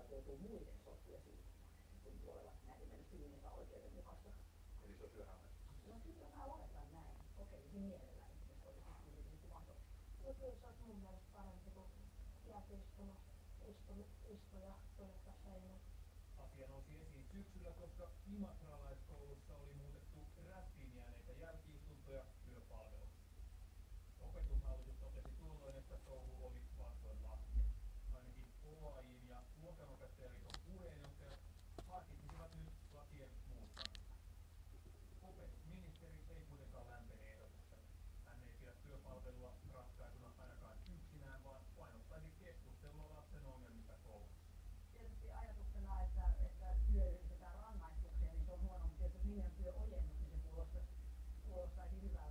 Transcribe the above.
oppilaat joutuu muiden sotkuja siirtämään, kun tulevat näin mennä hyvin epäoikeudenmukaista. Eli se on syö hämmentänyt. No kyllä mä oletan näin. Kokeilisin mielelläni, jos olisi kuitenkin mahdollista. No kyllä se olisi mun mielestä parempi, kun jäät istuja toivottavasti enää. Asia nousi esiin syksyllä, koska imatralaiskoulussa oli muutettu rästiin jääneitä jälki-istuntoja työpalveluksi. Opetushallitus totesi tuolloin, että touhu oli vastoin lakia. Ainakin OAJ:n ja Luokanopettajaliiton puheenjohtajat harkitsisivat nyt lakien muuttamista. Opetusministeri ei kuitenkaan lämpene ehdotuksen. Hän ei pidä työpalvelua ratkaisuna ainakaan yksinään, vaan painottaisi keskustelua lapsen ongelmista koulussa. Tietysti ajatuksena, että työ yhdistetään rangaistukseen, niin se on huono, mutta jos nimen työ ojennus, niin se kuulostaisi hyvältä.